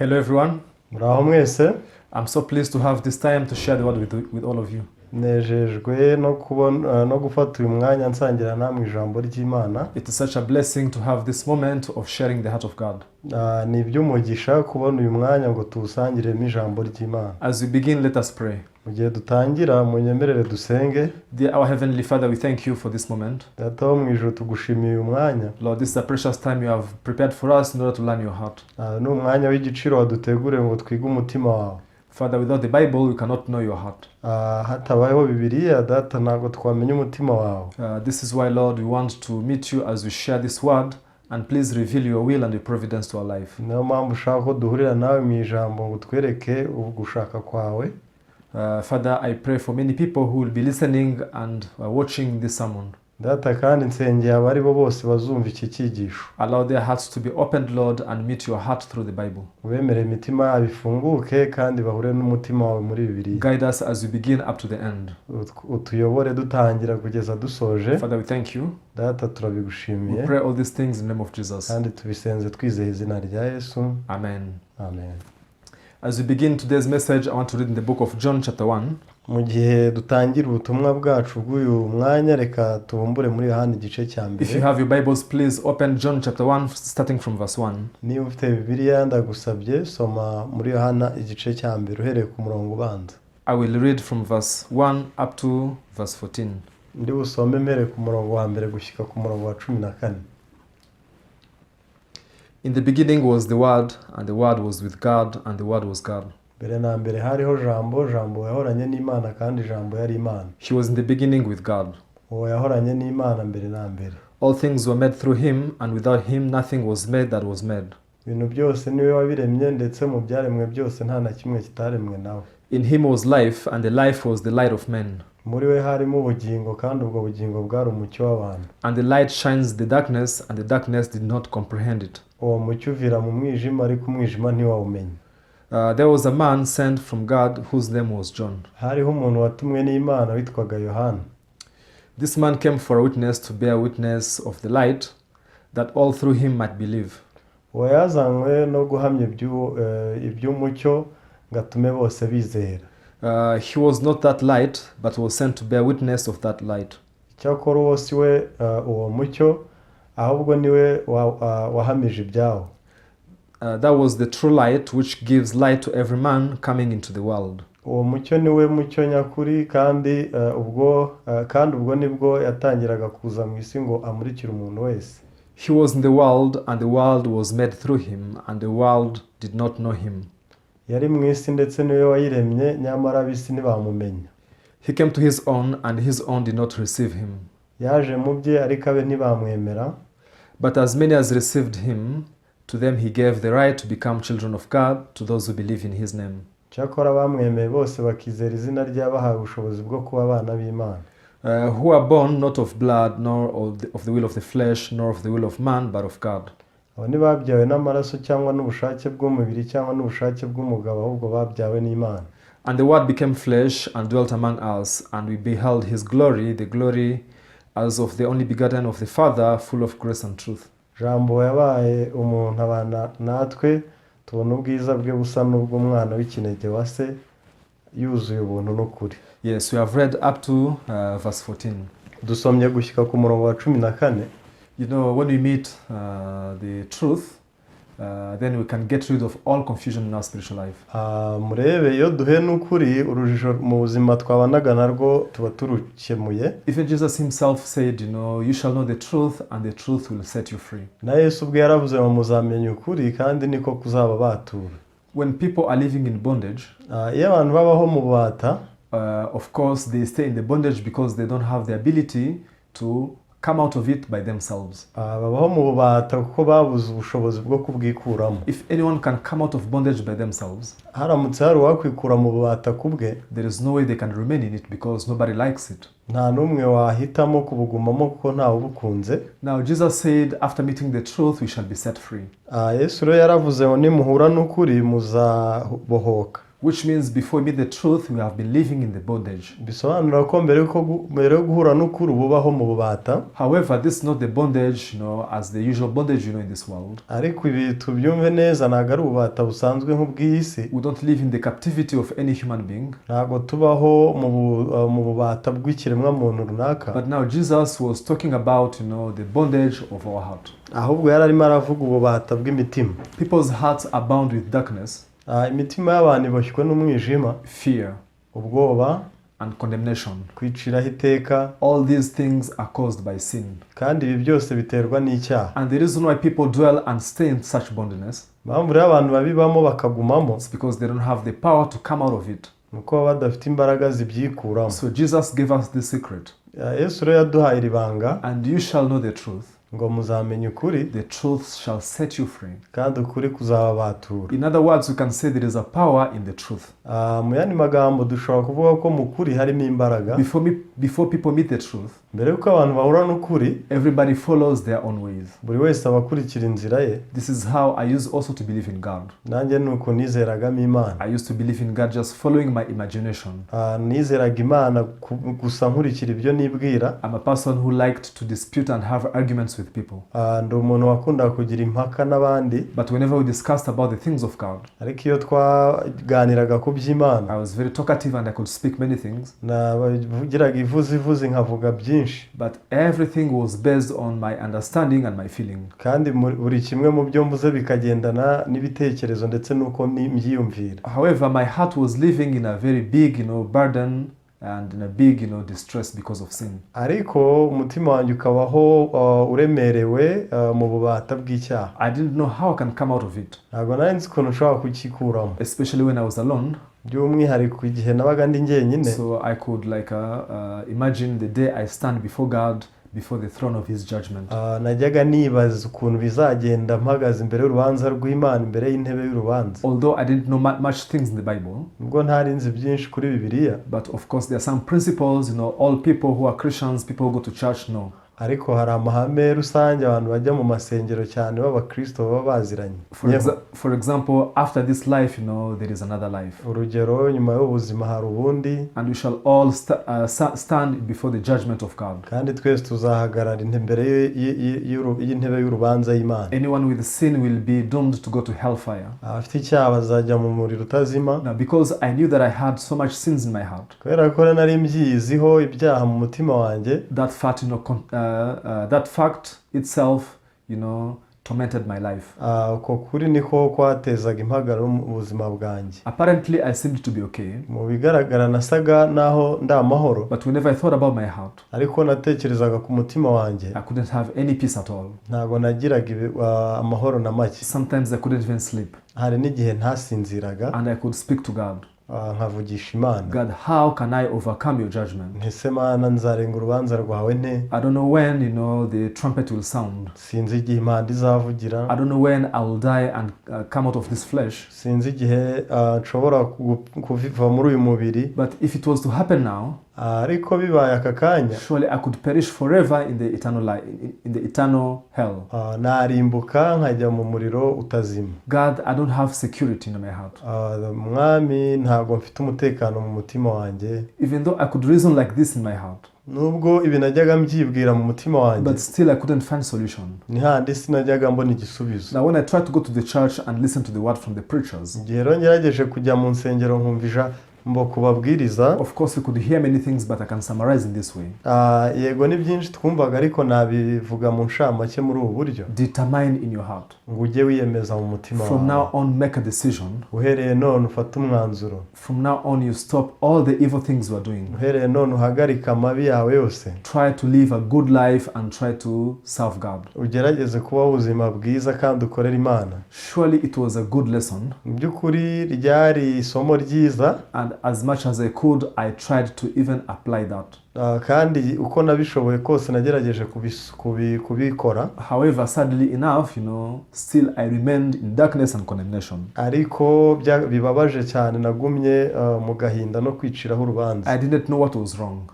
Hello everyone. Muraho mwese. I'm so pleased to have this time to share the word with all of you. Nejejwe no gufata uyu mwanya nsangira namwe ijambo ry'Imana. It is such a blessing to have this moment of sharing the heart of God. Ni iby'umugisha kubona uyu mwanya ngo tuwusangiremo ijambo ry'Imana. As we begin, let us pray. Mu gihe dutangira munyemerere dusenge. Dear our Heavenly Father, we thank you for this moment. Data wo mu ijuru tugushimiye uyu mwanya. Lord, this is a precious time you have prepared for us in order to learn your heart. Ni umwanya w'igiciro wadutegure ngo twige umutima wawe. Father, without the Bible, we cannot know your heart. Hatabayeho Bibiliya, Data, ntabwo twamenya umutima wawe. This is why, Lord, we want to meet you as we share this word, and please reveal your will and your providence to our life. Niyo mpamvu ushaka ko duhurira nawe mu ijambo ngo twereke ugushaka kwawe. Father, I pray for many people who will be listening and watching this sermon. Data, kandi nsengeye abari bo bose bazumva iki cyigisho. Allow their hearts to be opened, Lord, and meet your heart through the Bible. Ubemere imitima yabo ifunguke kandi bahure n'umutima wawe muri Bibiliya. Guide us as we begin up to the end. Utuyobore dutangira kugeza dusoje. Father, we thank you. Data, turabigushimiye. We pray all these things in the name of Jesus. Kandi tubisenze twizeye izina rya Yesu. Amen. Amen. As we begin today's message, I want to read in the book of John chapter 1. Mu gihe dutangira ubutumwa bwacu bw'uyu mwanya, reka tubumbure muri Yohana igice cya mbere. If you have your Bibles, please open John chapter 1 starting from verse 1. Niba ufite Bibiliya ndagusabye soma muri Yohana igice cya mbere uhereye ku murongo ubanza. I will read from verse 1 up to verse 14. Ndi busome mbere ku murongo wa mbere gushyika ku murongo wa 14. In the beginning was the Word, and the Word was with God, and the Word was God. Mbere na mbere hariho Jambo, Jambo yahoranye n'Imana kandi Jambo yari Imana. He was in the beginning with God. Uwo yahoranye n'Imana mbere na mbere. All things were made through him, and without him nothing was made that was made. Ibintu byose niwe wabiremye, ndetse mu byaremwe byose nta na kimwe kitaremwe nawe. In him was life, and the life was the light of men. Muri we harimo ubugingo, kandi ubwo bugingo bwari umucyo w'abantu. And the light shines the darkness, and the darkness did not comprehend it. Uwo mucyo uvira mu mwijima, ariko umwijima ntiwawumenya. There was a man sent from God whose name was John. Hariho umuntu watumwe n'Imana witwaga Yohana. This man came for a witness, to bear witness of the light, that all through him might believe. Uwo yazanywe no guhamya iby'umucyo ngo atume bose bizera. He was not that light, but was sent to bear witness of that light. Cyakora uwo si we uwo mucyo, ahubwo niwe wahamije ibyawo. That was the true light which gives light to every man coming into the world. Uwo mucyo niwe mucyo nyakuri, kandi ubwo nibwo yatangiraga kuza mu isi ngo amurikire umuntu wese. He was in the world, and the world was made through him, and the world did not know him. Yari mu isi ndetse niwe wayiremye, nyamara ab'isi ntibamumenya. He came to his own, and his own did not receive him. Yaje mu bye, ariko abe ntibamwemera. But as many as received him, to them he gave the right to become children of God, to those who believe in his name. Cyakora bamwemeye bose bakizera izina rye, bahawe ubushobozi bwo kuba abana b'Imana. Who are born not of blood, nor of the will of the flesh, nor of the will of man, but of God. Abo ntibabyawe n'amaraso cyangwa n'ubushake bw'umubiri cyangwa n'ubushake bw'umugabo, ahubwo babyawe n'Imana. And the word became flesh and dwelt among us, and we beheld his glory, the glory as of the only begotten of the Father, full of grace and truth. Jambo yabaye umuntu abana natwe, tubona ubwiza bwe busa n'ubw'umwana w'ikinege wa se, yuzuye ubuntu n'ukuri. Yes, we have read up to verse 14. Dusomye gushyika ku murongo wa 14. You know, when we meet the truth, then we can get rid of all confusion in our spiritual life. Murebe iyo duhe n'ukuri, urujijo mu buzima twabanaga narwo tuba turukemuye. Even Jesus himself said, you know, you shall know the truth, and the truth will set you free. Na Yesu ubwe yaravuze ngo muzamenya ukuri, kandi niko kuzaba batura. When people are living in bondage, iyo abantu babaho mu bubata, of course they stay in the bondage because they don't have the ability to come out of it by themselves. Babaho mu bubata kuko babuze ubushobozi bwo kubwikuramo. If anyone can come out of bondage by themselves, haramutse hari uwakwikura mu bubata kubwe, there is no way they can remain in it because nobody likes it. Nta n'umwe wahitamo kubugumamo kuko ntawe ubukunze. Now Jesus said, after meeting the truth, we shall be set free. Yesu rero yaravuze ngo nimuhura n'ukuri muzabohoka. which means before we meet the truth, we have been living in the bondage. bisobanura ko mbere yo guhura n'ukuri ububaho mu bubata. However, this is not the bondage, as the usual bondage, in this world. Ariko ibi tubyumve neza, ntabwo ari ububata busanzwe nk'ubw'isi. We don't live in the captivity of any human being. Ntabwo tubaho mu bubata bw'ikiremwa muntu runaka. But now Jesus was talking about, the bondage of our heart. Ahubwo yari arimo aravuga ububata bw'imitima. People's hearts are bound with darkness. Imitima y'abantu iboshywe n'umwijima, fear, ubwoba, and condemnation. kwiciraho iteka. All these things are caused by sin. Kandi ibi byose biterwa n'icyaha. And the reason why people dwell and stay in such bondedness, impamvu rero abantu babibamo bakagumamo, it's because they don't have the power to come out of it. nuko baba badafite imbaraga zibyikuramo. So Jesus gave us the secret. Yesu rero yaduhaye iri banga, and you shall know the truth. ngo muzamenye ukuri, The truth shall set you free. kandi ukuri kuzababatura. In other words, we can say there is a power in the truth. Mu yandi magambo dushobora kuvuga ko mu kuri harimo imbaraga. Before people meet the truth, mbere y'uko abantu bahura n'ukuri, everybody follows their own ways. buri wese aba akurikira inzira ye. This is how I used also to believe in God. Nanjye nuko nizeragamo Imana. I used to believe in God just following my imagination. Nizeraga Imana gusa nkurikira ibyo nibwira. I'm a person who liked to dispute and have arguments with people. Ndi umuntu wakundaga kugira impaka n'abandi. But whenever we discussed about the things of God, ariko iyo twaganiraga ku by'Imana, I was very talkative and I could speak many things. navugiraga ivuzi nkavuga byinshi. But everything was based on my understanding and my feeling. kandi buri kimwe mu byo mvuze bikagendana n'ibitekerezo ndetse n'uko mbyiyumvira. However, my heart was living in a very big, burden and in a big, distress because of sin. Ariko umutima wanjye ukabaho uremerewe mu bubata bw'icyaha. I didn't know how I can come out of it. Ntabwo nari nzi ukuntu nshobora kukikuramo. Especially when I was alone. by'umwihariko igihe nabaga ndi njyenyine. So I could imagine the day I stand before God, before the throne of his judgment. Najyaga nibaza ukuntu bizagenda mpagaze imbere y'urubanza rw'Imana, imbere y'intebe y'urubanza. Although I didn't know much things in the Bible. Ubwo ntari nzi byinshi kuri Bibiliya. But of course there are some principles, all people who are Christians, people who go to church know. Ariko hari amahame rusange abantu bajya mu masengero cyane b'abakristo baba baziranye. For example, after this life, there is another life. Urugero, nyuma y'ubuzima hari ubundi. And we shall all stand before the judgment of God. Kandi twese tuzahagarara imbere y'intebe y'urubanza y'Imana. Anyone with sin will be doomed to go to hellfire. Abafite icyaha bazajya mu muriro utazima. Now, because I knew that I had so much sins in my heart. Kubera ko nari mbyiziho ibyaha mu mutima wanjye. That fact itself, tormented my life. Uko kuri niko kwatezaga impagararo mu buzima bwanjye. Apparently, I seemed to be okay. Mu bigaragara nasaga naho ndamahoro. But whenever I thought about my heart, ariko natekerezaga ku mutima wanjye, I couldn't have any peace at all. Ntabwo nagiraga amahoro na make. Sometimes I couldn't even sleep. Hari n'igihe ntasinziraga. And I could speak to God. Nkavugisha Imana. God, how can I overcome your judgment? Ntese Mana, nzarenga urubanza rwawe nte? I don't know when, the trumpet will sound. Sinzi igihe impanda izavugira. I don't know when I will die and come out of this flesh. Sinzi igihe nshobora kuva muri uyu mubiri. But if it was to happen now, ariko bibaye aka kanya, surely I could perish forever in the eternal life, in the eternal hell. Narimbuka nkajya mu muriro utazima. God, I don't have security in my heart. Mwami, ntabwo mfite umutekano mu mutima wanjye. Even though I could reason like this in my heart, nubwo ibi najyaga mbyibwira mu mutima wanjye, but still I couldn't find solution. Ni handi sinajyaga mbona igisubizo. Now when I tried to go to the church and listen to the word from the preachers, igihe ngerageje kujya mu nsengero nkumvisha mbo kubabwiriza. Of course we could hear many things, but I can summarize in this way. Yego ni byinshi twumvaga, ariko nabivuga mu nshamake muri ubu buryo. Determine in your heart. Ngo ujye wiyemeza mu mutima wawe. From now on, make a decision. Uhereye none ufata umwanzuro. From now on, you stop all the evil things you are doing. Uhereye none uhagarika amabi yawe yose. Try to live a good life and try to serve God. Ugerageze kuba ubuzima bwiza kandi ukorera Imana. Surely it was a good lesson. Mu by'ukuri ryari isomo ryiza. And as much as I could, I tried to even apply that. Kandi uko nabishoboye kose nagerageje kubikora. However, sadly enough, still I remained in darkness and condemnation. Ariko bibabaje cyane nagumye mu gahinda no kwiciraho urubanza. I didn't know what was wrong.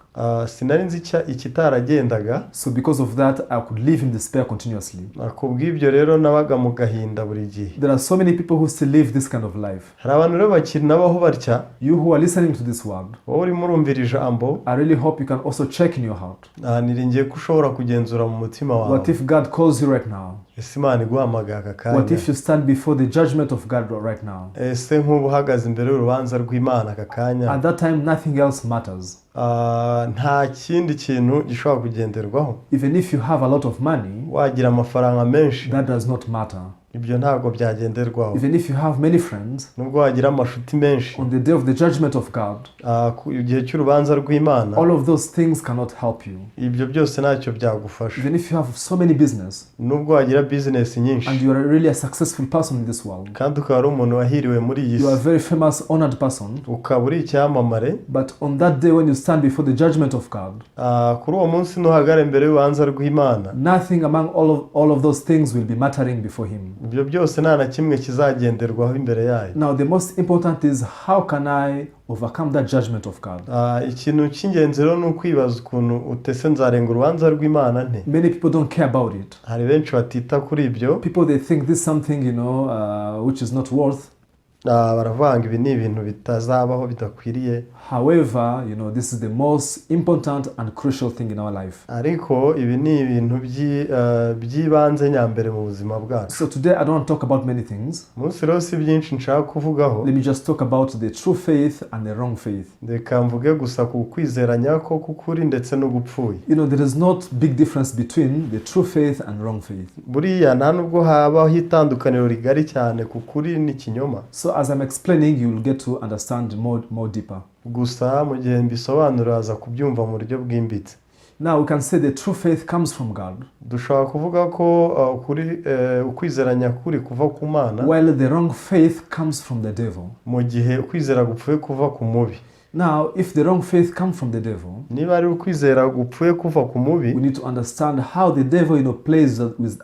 sinari nzi ikitaragendaga. So because of that, I could live in despair continuously. Kubw'ibyo rero nabaga mu gahinda buri gihe. There are so many people who still live this kind of life. Hari abantu rero bakiri nabaho batya. You who are listening to this word, wowe urimo urumvira ijambo, I really hope you can also check in your heart. Niringiye ko ushobora kugenzura mu mutima wawe. What if God calls you right now? Ese Imana iguhamagaye aka kanya? What if you stand before the judgment of God right now? Ese nk'ubu uhagaze imbere y'urubanza rw'Imana aka kanya? At that time, nothing else matters. Nta kindi kintu gishobora kugenderwaho. Even if you have a lot of money, wagira amafaranga menshi, that does not matter. ibyo ntabwo byagenderwaho. Even if you have many friends, nubwo wagira amashuti menshi, on the day of the judgment of God, igihe cy'urubanza rw'Imana, all of those things cannot help you. ibyo byose ntacyo byagufasha. Even if you have so many business, nubwo wagira business nyinshi, and you are really a successful person in this world, kandi ukaba ari umuntu wahiriwe muri iyi si, you are a very famous, honored person, ukaba uri icyamamare, but on that day when you stand before the judgment of God, kuri uwo munsi nuhagara imbere y'urubanza rw'Imana, nothing among all of those things will be mattering before him. ibyo byose nta na kimwe kizagenderwaho imbere yayo. Now the most important is, how can I overcome that judgment of God? Ikintu cy'ingenzi rero ni ukwibaza ukuntu utese nzarenga urubanza rw'Imana nte. Many people don't care about it. Hari benshi batita kuri ibyo. People, they think this is something, which is not worth. Baravanga ibi ni ibintu bitazabaho bidakwiriye. However, this is the most important and crucial thing in our life. Ariko ibi ni ibintu by'ibanze nyambere mu buzima bwacu. So today I don't want to talk about many things. Munsi rero si byinshi nshaka kuvugaho. Let me just talk about the true faith and the wrong faith. Reka mvuge gusa ku kwizera nyako k'ukuri ndetse no gupfuye. There is not big difference between the true faith and wrong faith. Buriya nta nubwo habaho itandukaniro rigari cyane ku kuri n'ikinyoma. So as I'm explaining, you will get to understand more deeper. Gusa mu gihe mbisobanura aza kubyumva mu buryo bwimbitse. Now we can say the true faith comes from God. Dushobora kuvuga ko ukwizera nyakuri kuva ku Mana, while the wrong faith comes from the devil. Mu gihe ukwizera gupfuye kuva ku mubi. Now, if the wrong faith comes from the devil, niba ari ukwizera gupfuye kuva ku mubi, we need to understand how the devil, plays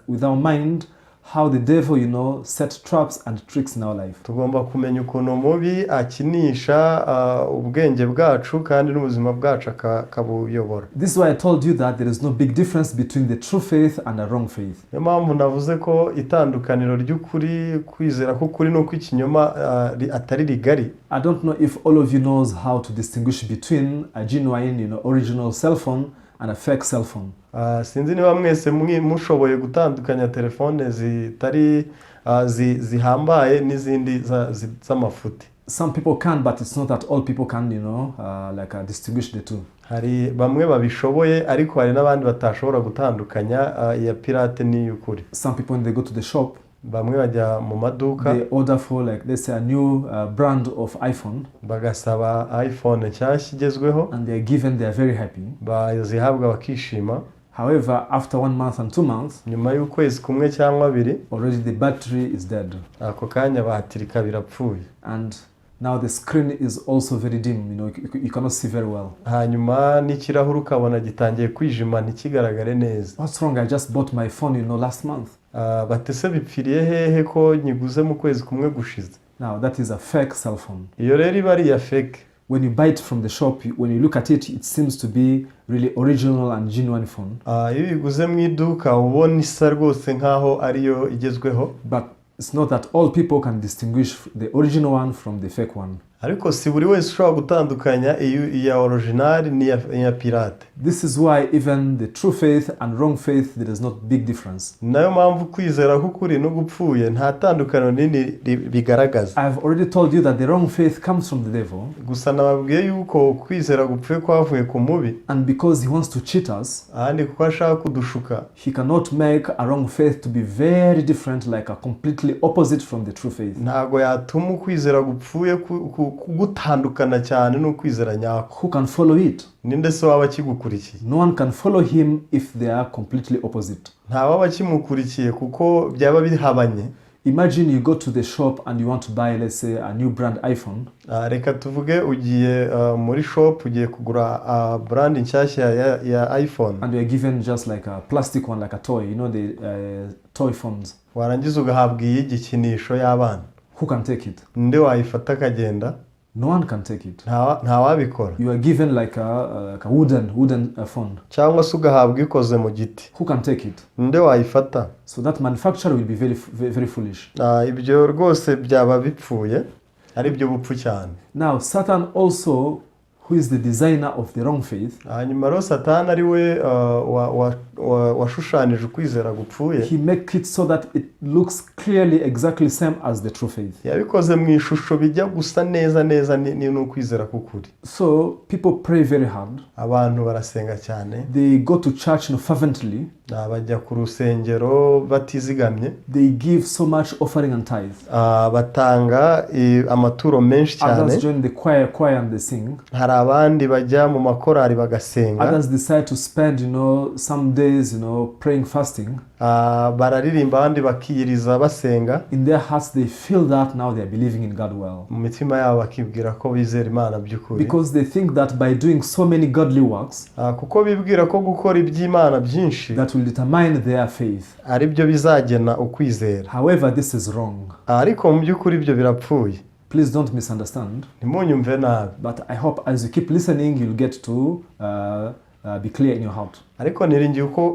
with our mind, how the devil, set traps and tricks in our life. Tugomba kumenya ukuntu mubi akinisha ubwenge bwacu kandi n'ubuzima bwacu akabuyobora. This is why I told you that there is no big difference between the true faith and the wrong faith. Niyo mpamvu navuze ko itandukaniro ry'ukuri, kwizera k'ukuri n'ukw'ikinyoma atari rigari. I don't know if all of you knows how to distinguish between a genuine, original cell phone and a fake cell phone. Sinzi niba mwese mushoboye gutandukanya telefone zitari zihambaye n'izindi z'amafuti. Some people can, but it's not that all people can, distinguish the two. Hari bamwe babishoboye, ariko hari n'abandi batashobora gutandukanya iya pirate n'iy'ukuri. Some people, when they go to the shop, bamwe bajya mu maduka, they order for, let's say, a new brand of iPhone, bagasaba iPhone nshyashya igezweho, and they are given, they are very happy. Bazihabwa bakishima. However, after 1 month and 2 months, nyuma y'ukwezi kumwe cyangwa abiri, already the battery is dead. Ako kanya bahatirika birapfuye. And now the screen is also very dim, you cannot see very well. Hanyuma n'ikirahure ukabona gitangiye kwijima ntikigaragare neza. What's wrong? I just bought my phone, last month. Batese bipfiriye hehe ko nyiguze mu kwezi kumwe gushize. Now that is a fake cell phone. Iyo rero iba ari iya fake. When you buy it from the shop, when you look at it, it seems to be really original and genuine phone. Iyo uyiguze mu iduka ubona isa rwose nkaho ariyo igezweho. But it's not that all people can distinguish the original one from the fake one. Ariko si buri wese ushobora gutandukanya iya original n'iya pirate. This is why even the true faith and wrong faith, there is not big difference. Nayo mpamvu kwizera k'ukuri no gupfuye nta tandukaniro nini bigaragaza. I've already told you that the wrong faith comes from the devil. Gusa nababwiye yuko kwizera gupfuye kwavuye ku mubi. And because he wants to cheat us, ahandi kuko ashaka kudushuka, he cannot make a wrong faith to be very different, like a completely opposite from the true faith. Ntago yatuma ukwizera gupfuye kugutandukana cyane n'ukwizera nyako. Who can follow it? Ninde se waba kigukurikiye? No one can follow him if they are completely opposite. Nta waba kimukurikiye kuko byaba bihabanye. Imagine you go to the shop and you want to buy, let's say, a new brand iPhone. Reka tuvuge ugiye muri shop ugiye kugura brand nshyashya ya iPhone. And you are given just like a plastic one, like a toy, the toy phones. Warangiza ugahabwa igikinisho y'abana. Who can take it? Nde wayifata akagenda? No one can take it. nta wabikora. You are given like a wooden phone. Cyangwa se ugahabwa ikoze mu giti. Who can take it? Nde wayifata? So that manufacturer will be very foolish. Ibyo rwose byaba bipfuye, ari byo bupfu cyane. Now Satan also, who is the designer of the wrong faith, hanyuma rero Satani ari we washushanije ukwizera gupfuye. He make it so that it looks clearly exactly same as the true faith. Yabikoze mu ishusho bijya gusa neza ni ukwizera kukuri. So people pray very hard. Abantu barasenga cyane. They go to church fervently. Bajya ku rusengero batizigamye. They give so much offering and tithe. Batanga amaturo menshi cyane. Others join the choir and they sing. Hari abandi bajya mu makorari bagasenga. Others decide to spend some days praying, fasting. Bararirimba abandi bakiyiriza basenga. In their hearts they feel that now they are believing in God well. Mu mitima yabo bakibwira ko bizera Imana by'ukuri. Because they think that by doing so many godly works, kuko bibwira ko gukora iby'Imana byinshi, that will determine their faith. Ari byo bizagena ukwizera. However, this is wrong. Ariko mu by'ukuri ibyo birapfuye. Please don't misunderstand. Ntimunyumve nabi. But I hope as you keep listening, you'll get to be clear in your heart. Ariko niringiye uko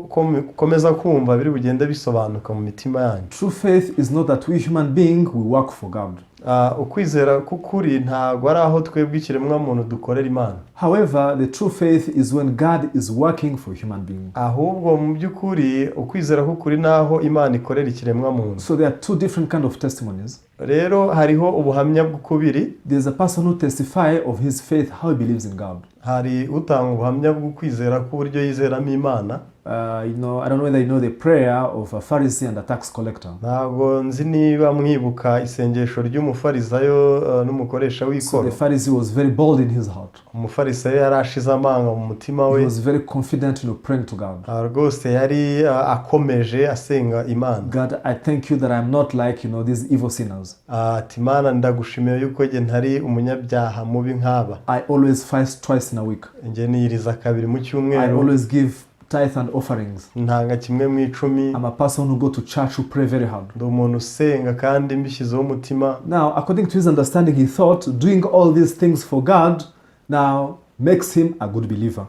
komeza kumva biri bugende bisobanuka mu mitima yanyu. True faith is not that we human being we work for God. Ukwizera kukuri ntago ari aho twebwe ikiremwa muntu dukorera Imana. However, the true faith is when God is working for human being. Ahubwo mu by'ukuri ukwizera kukuri naho Imana ikorera ikiremwa muntu. So there are two different kind of testimonies. Rero hariho ubuhamya bw'ukubiri. There's a person who testify of his faith, how he believes in God. Hari utanga ubuhamya bw'ukwizera ku buryo yizeramo Imana. I don't know whether you know the prayer of a Pharisee and a tax collector. Ntabwo nzi niba mwibuka isengesho ry'umufarisayo n'umukoresha w'ikoro. So the Pharisee was very bold in his heart. Umufarisayo yarashize amanga mu mutima we. He was very confident praying to God. Rwose yari akomeje asenga Imana. God, I thank you that I'm not like these evil sinners. Ati Imana ndagushimiye yuko nge ntari umunyabyaha mubi nk'aba. I always fast twice in a week. Nge niyiriza kabiri mu cyumweru. I always give tithe and offerings. Ntanga kimwe mu icumi. I'm a person who go to church who pray very hard. Ndi umuntu usenga kandi mbishyizeho umutima. Now, according to his understanding, he thought doing all these things for God now makes him a good believer.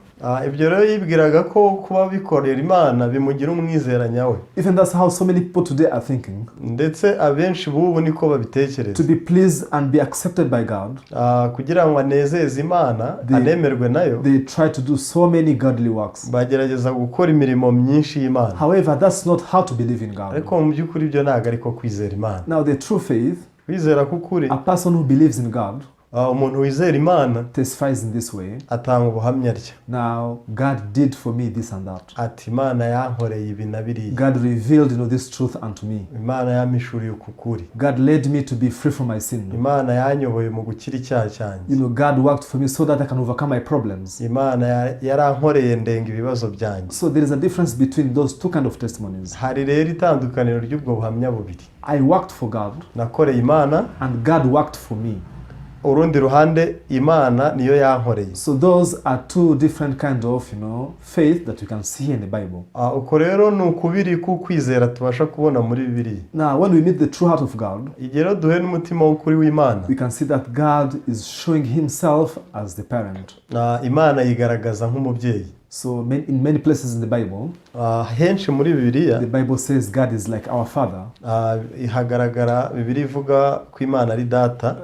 Ibyo rero yibwiraga ko kuba bikorera Imana bimugira umwizera nyawe. Even that's how so many people today are thinking. Ndetse abenshi bubu niko babitekereza. To be pleased and be accepted by God. Kugira ngo anezeze Imana, anemerwe nayo. They try to do so many godly works. Bagerageza gukora imirimo myinshi y'Imana. However, that's not how to believe in God. Ariko mu by'ukuri ibyo ntabwo ariko kwizera Imana. Now the true faith, kwizera kukuri, a person who believes in God, umuntu wizera Imana testifies in this way. Atanga ubuhamya rye. Now God did for me this and that. Ati Imana yankoreye ibi na biriya. God revealed this truth unto me. Imana yamishuriye ukukuri. God led me to be free from my sin. Imana yanyoboye mu gukira icyaha cyanjye. God worked for me so that I can overcome my problems. Imana yarankoreye ndenga ibibazo byanjye. So there is a difference between those two kind of testimonies. Hari rero itandukaniro ry'ubwo buhamya bubiri. I worked for God. Nakoreye Imana. And God worked for me. Urundi ruhande Imana niyo yankoreye. So those are two different kind of faith that you can see in the Bible. Uko rero nukubiri ku kwizera tubasha kubona muri Bibiliya. Now when we meet the true heart of God, igero duhe n'umutima w'ukuri w'Imana, we can see that God is showing himself as the parent. Imana yigaragaza nk'umubyeyi. So in many places in the Bible, henshi muri Bibiliya, the Bible says God is like our father. Hagaragara Bibiliya ivuga ko Imana ari data.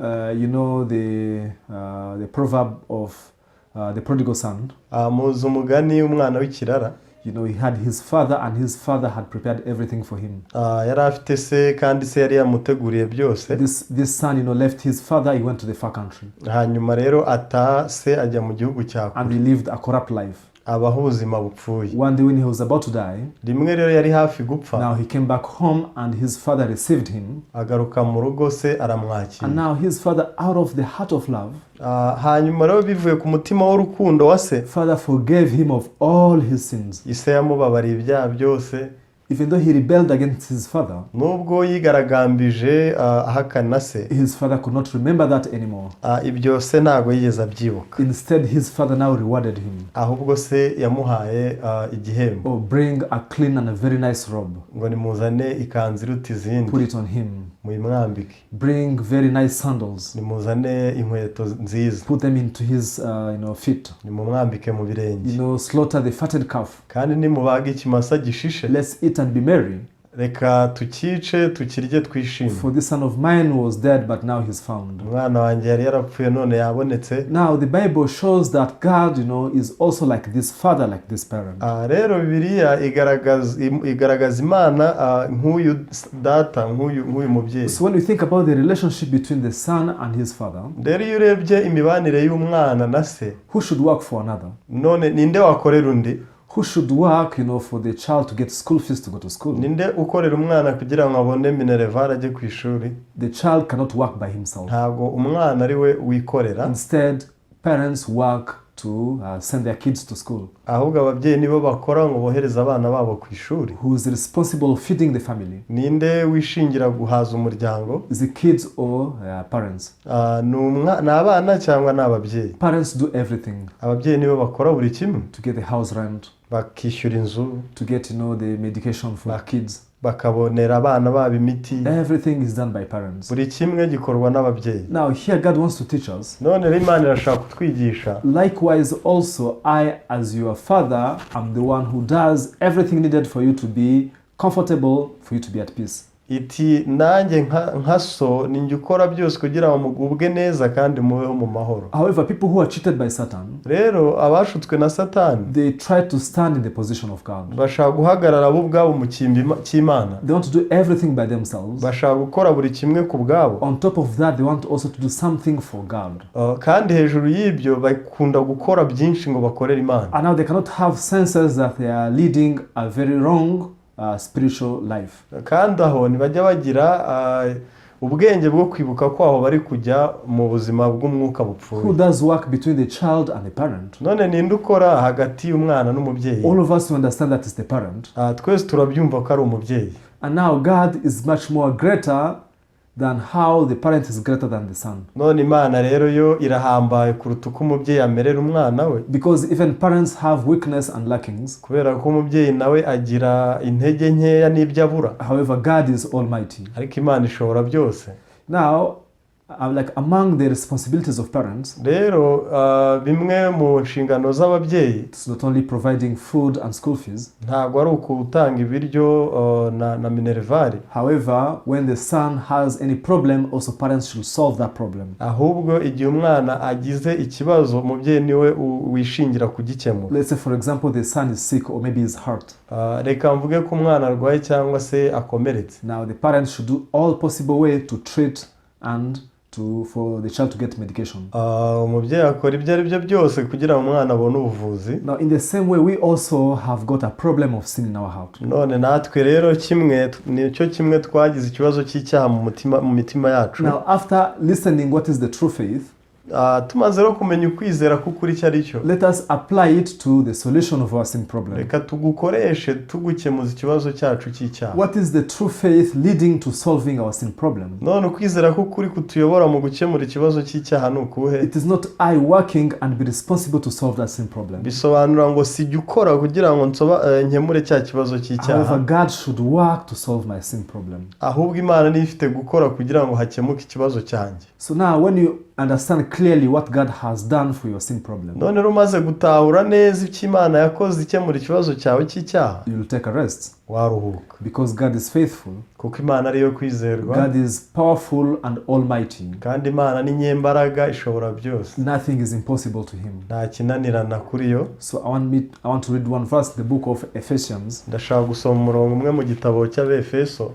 The proverb of the prodigal son. Muzi umugani umwana w'ikirara. He had his father and his father had prepared everything for him. Yari afite se kandi se yari yamuteguriye byose. This son left his father, he went to the far country. Hanyuma rero ata se ajya mu gihugu cya kure. And he lived a corrupt life. Abaho ubuzima bupfuye. One day when he was about to die, rimwe rero yari hafi gupfa. Now he came back home and his father received him. Agaruka mu rugo se aramwakira. And now his father, out of the heart of love, hanyuma rero bivuye ku mutima w'urukundo wa se, father forgave him of all his sins. Ise yamubabariye ibyaha byose. Even though he rebelled against his father, nubwo yigaragambije ahakana se, his father could not remember that anymore. Ibyo se ntago yigeze abyibuka. Instead, his father now rewarded him. Ahubwo se yamuhaye igihembo. Bring a clean and a very nice robe. Ngo nimuzane ikanzu iruta izindi. Put it on him. muyimwambike, bring very nice sandals, nimuzane inkweto nziza, put them into his feet, nimumwambike mu birenge, slaughter the fatted calf, kandi nimubaga ikimasa gishishe, let's eat and be merry. reka tukice tukirye twishime. For this son of mine was dead but now he's found. Umwana wanjye yari yarapfuye none yabonetse. Now the Bible shows that God, is also like this father, like this parent. Rero Bibiliya igaragaza Imana nk'uyu data, nk'uyu mubyeyi. So when we think about the relationship between the son and his father, rero iyo urebye imibanire y'umwana na se, who should work for another? None ninde wakorera undi? Who should work, for the child to get school fees to go to school? Ninde ukorera umwana kugira ngo abone minerval ajye ku ishuri? The child cannot work by himself. Ntabwo umwana ari we wikorera. Instead, parents work to send their kids to school. Ahubwo ababyeyi nibo bakora ngo bohereza abana babo ku ishuri. Who is responsible for feeding the family? Ninde wishingira guhaza umuryango? Is it kids or parents? Ni abana cyangwa ni ababyeyi? Parents do everything. Ababyeyi nibo bakora buri kimwe. To get the house rent. Bakishyura inzu. To get the medication for kids. Bakabonera abana babo imiti. Everything is done by parents. Buri kimwe gikorwa n'ababyeyi. Now here God wants to teach us. None Imana irashaka kutwigisha. Likewise also I as your father am the one who does everything needed for you to be comfortable, for you to be at peace. Iti nanjye nka so ninjye ukora byose kugira ngo mugubwe neza kandi mubeho mu mahoro. However, people who are cheated by Satan, rero abashutswe na Satani, they try to stand in the position of God. Bashaka guhagarara bo ubwabo mu cyimbi cy'Imana. They want to do everything by themselves. Bashaka gukora buri kimwe ku bwabo. On top of that, they want also to do something for God. Kandi hejuru y'ibyo bakunda gukora byinshi ngo bakorere Imana. And now they cannot have senses that they are leading a very wrong spiritual life. Kandi aho ntibajya bagira ubwenge bwo kwibuka ko aho bari kujya mu buzima bw'umwuka bupfuye. Who does work between the child and the parent? None ninde ukora hagati y'umwana n'umubyeyi? All of us understand that is the parent. Twese turabyumva ko ari umubyeyi. And now God is much more greater than how the parent is greater than the son. None Imana rero yo irahambaye kuruta uko umubyeyi amerera umwana we. Because even parents have weakness and lackings. Kubera ko umubyeyi nawe agira intege nkeya n'ibyo abura. However, God is almighty. Ariko Imana ishobora byose. Now, like among the responsibilities of parents, rero bimwe mu nshingano z'ababyeyi, it's not only providing food and school fees. Ntabwo ari ukutanga ibiryo na minerval. However, when the son has any problem, also parents should solve that problem. Ahubwo igihe umwana agize ikibazo, umubyeyi niwe wishingira kugikemura. Let's say for example the son is sick or maybe is hurt. Reka mvuge ko umwana arwaye cyangwa se akomeretse. Now the parents should do all possible way to treat and for the child to get medication. Umubyeyi akora ibyo ari byo byose kugira ngo umwana abone ubuvuzi. Now in the same way we also have got a problem of sin in our heart. None natwe rero nicyo kimwe twagize ikibazo cy'icyaha mu mitima yacu. Now after listening what is the true faith, tumaze rero kumenya ukwizera k'ukuri icyo ari cyo, let us apply it to the solution of our sin problem. Reka tugukoreshe tugukemuza ikibazo cyacu cy'icyaha. What is the true faith leading to solving our sin problem? None ukwizera k'ukuri kutuyobora mu gukemura ikibazo cy'icyaha ni ukuhe? It is not I working and be responsible to solve that sin problem. Bisobanura ngo sijya ukora kugira ngo nkemure cya kibazo cy'icyaha. However, God should work to solve my sin problem. Ahubwo Imana niyo ifite gukora kugira ngo hakemuke ikibazo cyanjye. So now when you understand clearly what God has done for your sin problem, none rumaze gutahura neza icyo Imana yakoze ikemura ikibazo cyawe cy'icyaha, you will take a rest. Waruhuka. Because God is faithful. Kuko Imana ariyo kwizerwa. God is powerful and almighty. Kandi Imana ni nyembaraga ishobora byose. Nothing is impossible to him. Nta kinanirana kuri yo. So I want to read one verse, the book of Ephesians. Ndashaka gusoma umurongo umwe mu gitabo cy'Abefeso.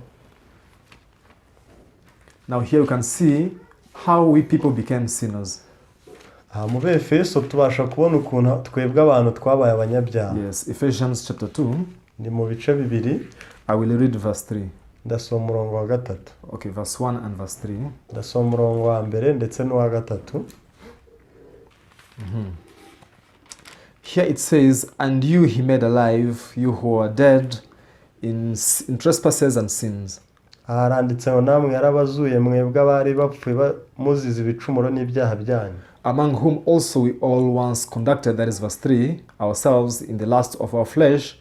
Now here you can see how we people became sinners. Mu Befeso tubasha kubona ukuntu twebwe abantu twabaye abanyabyaha. Yes, Ephesians chapter 2. Ni mu bice bibiri. I will read verse 3. Ndasoma umurongo wa gatatu. Okay, verse 1 and verse 3. Ndasoma umurongo wa mbere ndetse n'uwa gatatu. Here it says, and you he made alive, you who are dead in trespasses and sins. Haranditse ngo namwe yarabazuye mwebwe abari bapfuye muzize ibicumuro n'ibyaha byanyu. Among whom also we all once conducted, that is verse 3, ourselves in the lust of our flesh,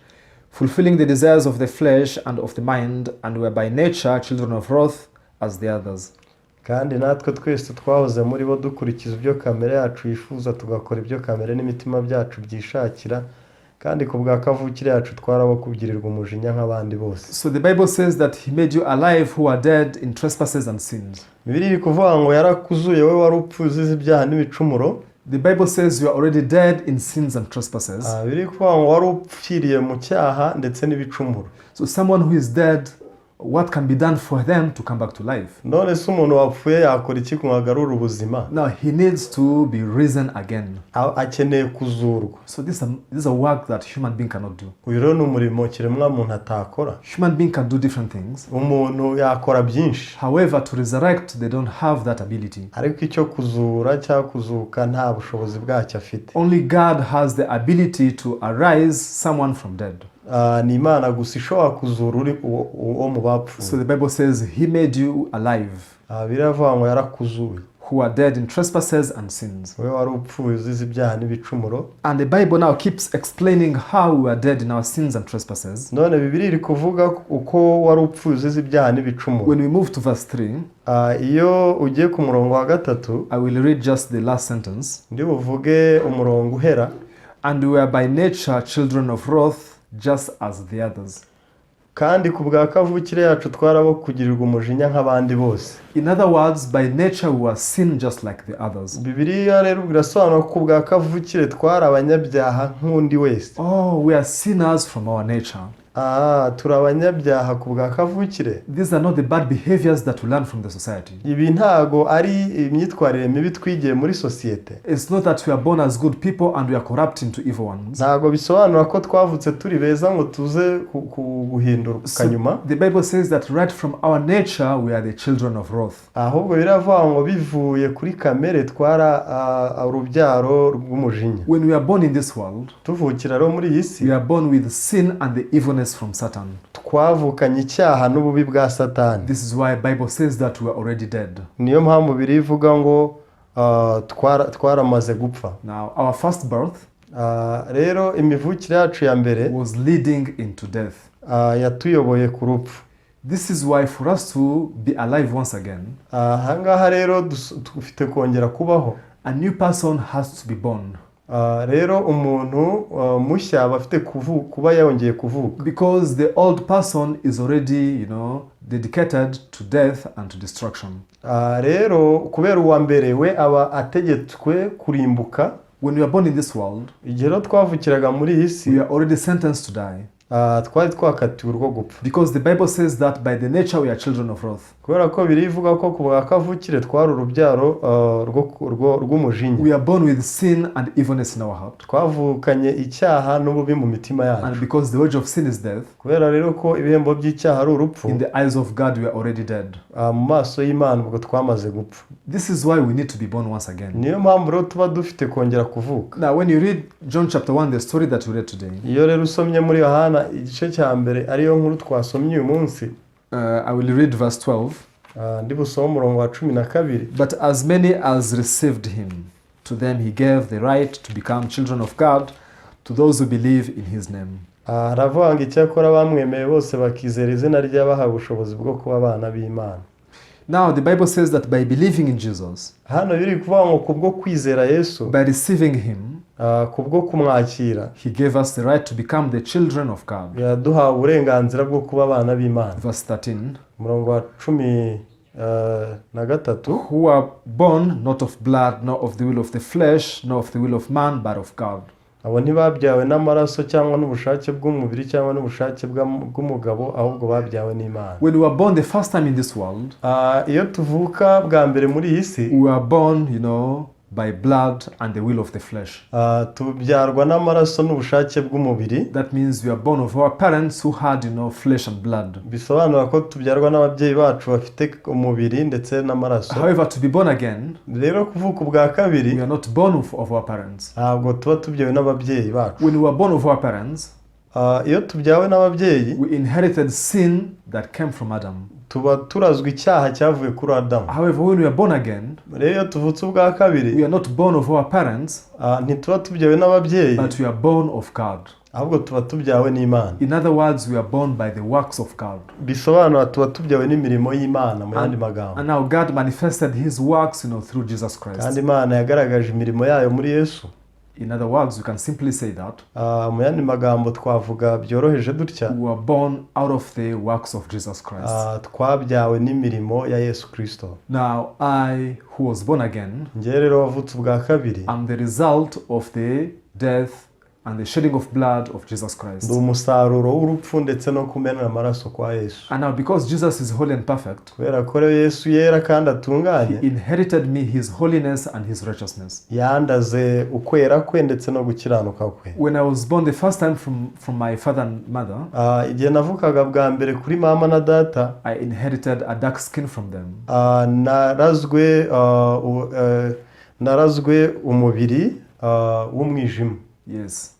fulfilling the desires of the flesh and of the mind, and were by nature children of wrath, as the others. kandi natwe twese twahoze muri bo dukurikiza ibyo kamere yacu yifuza tugakora ibyo kamere n'imitima byacu byishakira kandi ku bwa kavukire yacu twarabo kubgirirwa umujinya nk'abandi bose. So the Bible says that he made you alive who are dead in trespasses and sins. Bibiliya iri kuvuga ngo yarakuzuye wowe wari upfuye ibyaha n'ibicumuro. The Bible says you are already dead in sins and trespasses. Biri kuvuga ngo wari upfiriye mu cyaha ndetse n'ibicumuro. So someone who is dead, what can be done for them to come back to life? None se umuntu wapfuye yakora iki kugarura ubuzima? Now he needs to be risen again. Akeneye kuzurwa. So this is a work that human being cannot do. Uyu rero ni umurimo kiremwa muntu atakora. Human being can do different things. Umuntu yakora byinshi. However, to resurrect, they don't have that ability. Ariko icyo kuzura cyangwa kuzuka nta bushobozi bwacyo afite. Only God has the ability to arise someone from dead. Ni Imana gusa ishobora kuzura uwo mu bapfuye. So the Bible says he made you alive. Biravuga ngo yarakuzuye. Who are dead in trespasses and sins. Wewe wari upfuye uzize ibyaha n'ibicumuro. And the Bible now keeps explaining how we are dead in our sins and trespasses. None Bibiliya iri kuvuga uko wari upfuye uzize ibyaha n'ibicumuro. When we move to verse 3, iyo ugiye ku murongo wa gatatu, I will read just the last sentence. Ndi buvuge umurongo uhera. And we are by nature children of wrath, just as the others. Kandi ku bwa kavukire yacu twarabo kugirirwa umujinya nk'abandi bose. In other words, by nature we are sin just like the others. Bibiliya rero birasobanura ko ku bwa kavukire twari abanyabyaha nk'undi wese. Oh, we are sinners from our nature. Turi abanyabyaha ku bwa kavukire. These are not the bad behaviors that we learn from the society. Ibi ntago ari imyitwarire mibi twigiye muri societe. It's not that we are born as good people and we are corrupt into evil ones. Ntago bisobanura ko twavutse turi beza ngo tuze guhinduka nyuma. The Bible says that right from our nature we are the children of wrath. Ahubwo biravuga ngo bivuye kuri kamere twara urubyaro rw'umujinya. When we are born in this world, tuvukira rero muri iyi si, we are born with sin and the evilness from Satan. Twavukanye icyaha n'ububi bwa Satani. This is why Bible says that we are already dead. Niyo mpamvu birivuga ngo twaramaze gupfa. Now our first birth rero imivukire yacu ya mbere was leading into death. Yatuyoboye ku rupfu. This is why for us to be alive once again, hangaha rero dufite kongera kubaho. A new person has to be born. Rero umuntu mushya bafite kuba yongeye kuvuka. Because the old person is already, dedicated to death and to destruction. Rero kubera uwa mbere we aba ategetswe kurimbuka. When we are born in this world, igihe twavukiraga muri iyi si, we are already sentenced to die. Twari twakatiwe urwo gupfa. Because the Bible says that by the nature we are children of wrath. Kubera ko birivuga ko ku bwa kavukire twari urubyaro rw'umujinya. We are born with sin and evilness in our heart. Twavukanye icyaha n'ububi mu mitima yacu. And because the wage of sin is death, kubera rero ko ibihembo by'icyaha ari urupfu, in the eyes of God we are already dead. Mu maso y'Imana ubwo twamaze gupfa. This is why we need to be born once again. Niyo mpamvu rero tuba dufite kongera kuvuka. Now when you read John chapter 1, the story that we read today, iyo rero usomye muri Yohana igice cya mbere ariyo nkuru twasomye uyu munsi, I will read verse 12. Ndi busome umurongo wa 12. But as many as received him, to them he gave the right to become children of God, to those who believe in his name. Aravuga ngo icyakora bamwemeye bose bakizera izina rye bahawe ubushobozi bwo kuba abana b'Imana. Now the Bible says that by believing in Jesus, hano biri kuvuga ngo kubwo kwizera Yesu, by receiving him, kubwo kumwakira, he gave us the right to become the children of God. yaduhaye uburenganzira bwo kuba abana b'Imana. Verse 13, umurongo wa 13, who are born not of blood, nor of the will of the flesh, nor of the will of man, but of God. Abo ntibabyawe n'amaraso cyangwa n'ubushake bw'umubiri cyangwa n'ubushake bw'umugabo, ahubwo babyawe n'Imana. When we were born the first time in this world, iyo tuvuka bwa mbere muri iyi si, we were born, by blood and the will of the flesh. tubyarwa n'amaraso n'ubushake bw'umubiri. That means we are born of our parents who had, flesh and blood. Bisobanura ko tubyarwa n'ababyeyi bacu bafite umubiri ndetse n'amaraso. However, to be born again, rero kuvuka ubwa kabiri, we are not born of our parents. ntabwo tuba tubyawe n'ababyeyi bacu. When we were born of our parents, iyo tubyawe n'ababyeyi, we inherited sin that came from Adam. tuba turazwa icyaha cyavuye kuri Adamu. However, when we are born again, rero iyo tuvutse ubwa kabiri, we are not born of our parents, ntituba tubyawe n'ababyeyi, but we are born of God. ahubwo tuba tubyawe n'Imana. In other words, we are born by the works of God. Bisobanura tuba tubyawe n'imirimo y'Imana mu yandi magambo. And now God manifested his works, through Jesus Christ. kandi Imana yagaragaje imirimo yayo muri Yesu. In other words, we can simply say that mu yandi magambo twavuga byoroheje dutya, we were born out of the works of Jesus Christ. twabyawe n'imirimo ya Yesu Kristo. Now, I, who was born again, njye rero wavutse ubwa kabiri, am the result of the death and the shedding of blood of Jesus Christ. ndi umusaruro w'urupfu ndetse no kumena amaraso kwa Yesu. And now, because Jesus is holy and perfect, kubera ko Yesu yera kandi atunganye, he inherited me his holiness and his righteousness. yandaze ukwera kwe ndetse no gukiranuka kwe. When I was born the first time from my father and mother, igihe navukaga bwa mbere kuri mama na data, I inherited a dark skin from them. narazwe umubiri w'umwijima. Yes.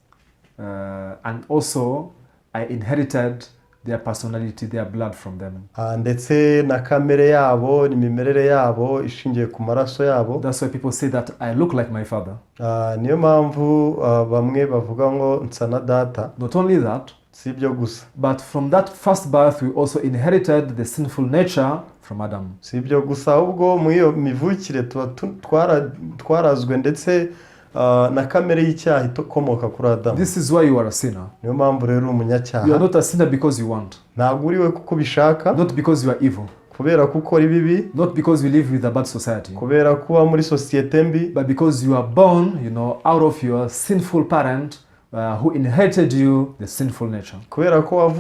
And also I inherited their personality, their blood from them. ndetse na kamere yabo n'imimerere yabo ishingiye ku maraso yabo. That's why people say that I look like my father. niyo mpamvu bamwe bavuga ngo nsa na data. Not only that, si ibyo gusa, but from that first birth we also inherited the sinful nature from Adam. si ibyo gusa, ahubwo mu iyo mivukire twarazwe ndetse na kamere y'icyaha ikomoka kuri Adamu. This is why you are a sinner. niyo mpamvu rero umunyacyaha. You are not a sinner because you want. ntabwo uriwe kuko ubishaka. Not because you are evil. kubera ko ukora ibibi. Not because you live with a bad society. kubera kuba muri sosiyete mbi. But because you are born, out of your sinful parent who inherited you the sinful nature. kubera ko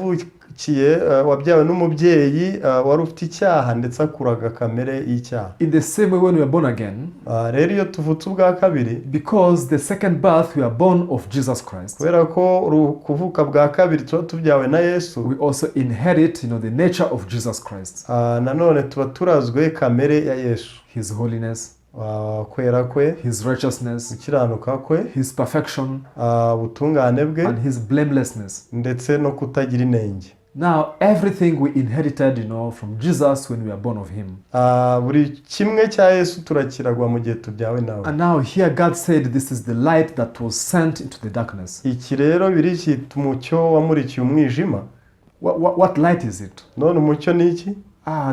wabyawe n'umubyeyi wari ufite icyaha ndetse akuraga kamere y'icyaha. In the same way when we are born again, rero iyo tuvutse ubwa kabiri, because the second birth we are born of Jesus Christ, kubera ko kuvuka bwa kabiri tuba tubyawe na Yesu, we also inherit the nature of Jesus Christ. nanone tuba turazwe kamere ya Yesu, his holiness, kwera kwe, his righteousness, gukiranuka kwe, his perfection, ubutungane bwe, and his blamelessness, ndetse no kutagira inenge. Now everything we inherited from Jesus when we are born of him. buri kimwe cya Yesu turakiragwa mu gihe tubyawe nawe. And now here God said this is the light that was sent into the darkness. iki rero biri cyita umucyo wamurikiye umwijima. What light is it? none umucyo ni iki?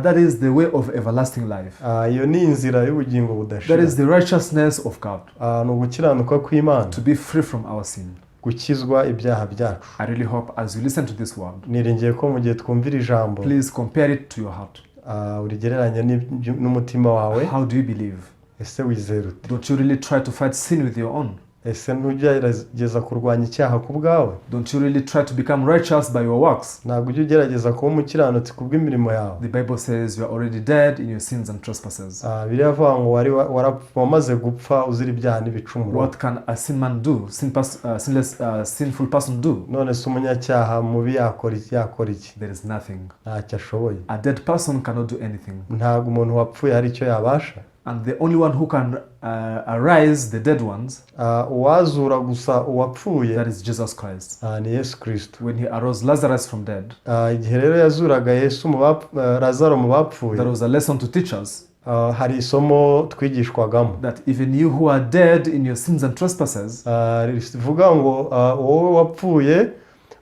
That is the way of everlasting life. iyo ni inzira y'ubugingo budashira. That is the righteousness of God. ni ugukiranuka kw'Imana. To be free from our sin. gukizwa ibyaha byacu. I really hope as you listen to this word, niringiye ko mu gihe twumvira ijambo, please compare it to your heart. urigereranya n'umutima wawe. How do you believe? ese wizera ute? Don't you really try to fight sin with your own? ese ntugerageza kurwanya icyaha ku bwawe? Don't you really try to become righteous by your works? ntabwo ujya ugerageza kuba umukiranutsi ku bw'imirimo yawe. The Bible says you are already dead in your sins and trespasses. biriya avuga ngo wamaze gupfa uzira ibyaha n'ibicumuro. What can a sinful person do? none se umunyacyaha mubi yakora iki? There is nothing. ntacyo ashoboye. A dead person cannot do anything. ntabwo umuntu wapfuye hari icyo yabasha. And the only one who can arise the dead ones, uwazura gusa uwapfuye, that is Jesus Christ. ni Yesu Kristo. When he arose Lazarus from dead, igihe rero yazuraga Yesu Lazaro mu bapfuye, there was a lesson to teach us. hari isomo twigishwagamo. That even you who are dead in your sins and trespasses, rivuga ngo wowe wapfuye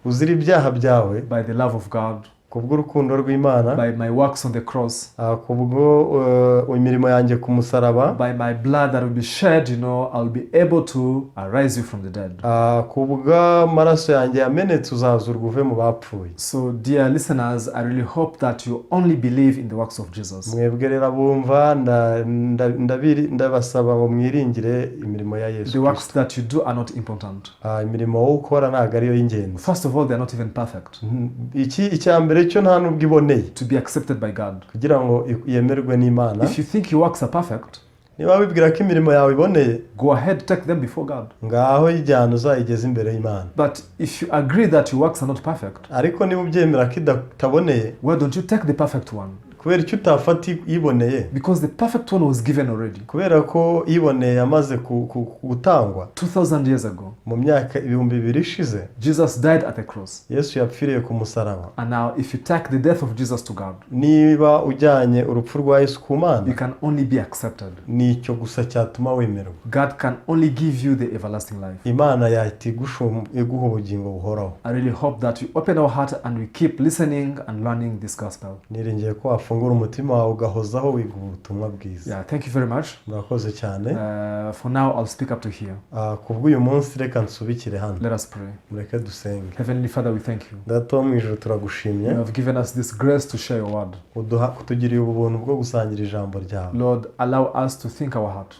uzira ibyaha byawe, by the love of God, kubw'urukundo rw'Imana, by my works on the cross, kubwo imirimo yanjye ku musaraba, by my blood that will be shed, I'll be able to arise you from the dead. kubw'amaraso yanjye yamenetse uzazurwa uve mu bapfuye. So dear listeners, I really hope that you only believe in the works of Jesus. mwebwe rero bumva ndabasaba ngo mwiringire imirimo ya Yesu. The works that you do are not important. imirimo wowe ukora ntabwo ariyo y'ingenzi. First of all, they are not even perfect. icya mbere cyo nta nubwo iboneye. To be accepted by God. kugira ngo yemerwe n'Imana. If you think your works are perfect, niba wibwira ko imirimo yawe iboneye, go ahead, take them before God. ngaho ijyana uzayigeze imbere y'Imana. But if you agree that your works are not perfect, ariko niba ubyemera ko itaboneye, why don't you take the perfect one? kubera icyo utafata iboneye Because the perfect one was given already. kubera ko iboneye yamaze gutangwa 2000 years ago. mu myaka 2000 ishize Jesus died at the cross. Yesu yapfiriye ku musaraba. And now if you take the death of Jesus to God, niba ujyanye urupfu rwa Yesu ku Mana, you can only be accepted. nicyo gusa cyatuma wemerwa. God can only give you the everlasting life. Imana yahita iguha ubugingo buhoraho. I really hope that we open our heart and we keep listening and learning this gospel. Niringiye ko wafungura umutima wawe ugahozaho wiga ubutumwa bwiza. Yeah, thank you very much. Murakoze cyane. For now I'll speak up to here. Kubw'uyu munsi reka nsubikire hano. Let us pray. Mureke dusenge. Heavenly Father, we thank you. Data wo mu ijuru turagushimye. You have given us this grace to share your word. Kutugiriye ubuntu bwo gusangira ijambo ryawe. Lord, allow us to think our heart.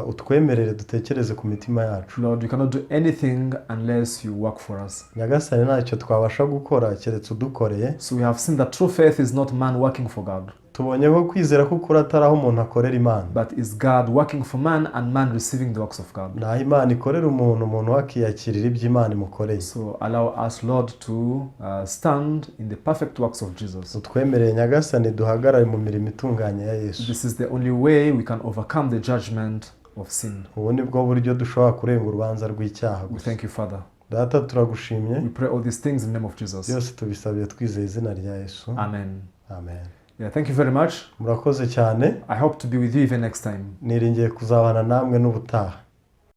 Utwemerere dutekereze ku mitima yacu. Lord, we cannot do anything unless you work for us. Nyagasani ntacyo twabasha gukora keretse udukoreye. So we have seen that true faith is not man working for God. Tubonye ko kwizera ko kuri atari aho umuntu akorera Imana. But is God working for man and man receiving the works of God. Nta Imana ikorera umuntu akiyakirira ibyo Imana imukoreye. So allow us, Lord, to stand in the perfect works of Jesus. Utwemerere Nyagasani duhagarare mu mirimo itunganye ya Yesu. This is the only way we can overcome the judgment of sin. Ubu ni bwo buryo dushobora kurenga urubanza rw'icyaha. We thank you, Father. Data turagushimye. We pray all these things in the name of Jesus. Byose tubisabiye twizeye izina rya Yesu. Amen. Amen. Yeah, thank you very much. Murakoze cyane. I hope to be with you even next time. Niringiye kuzabana namwe n'ubutaha.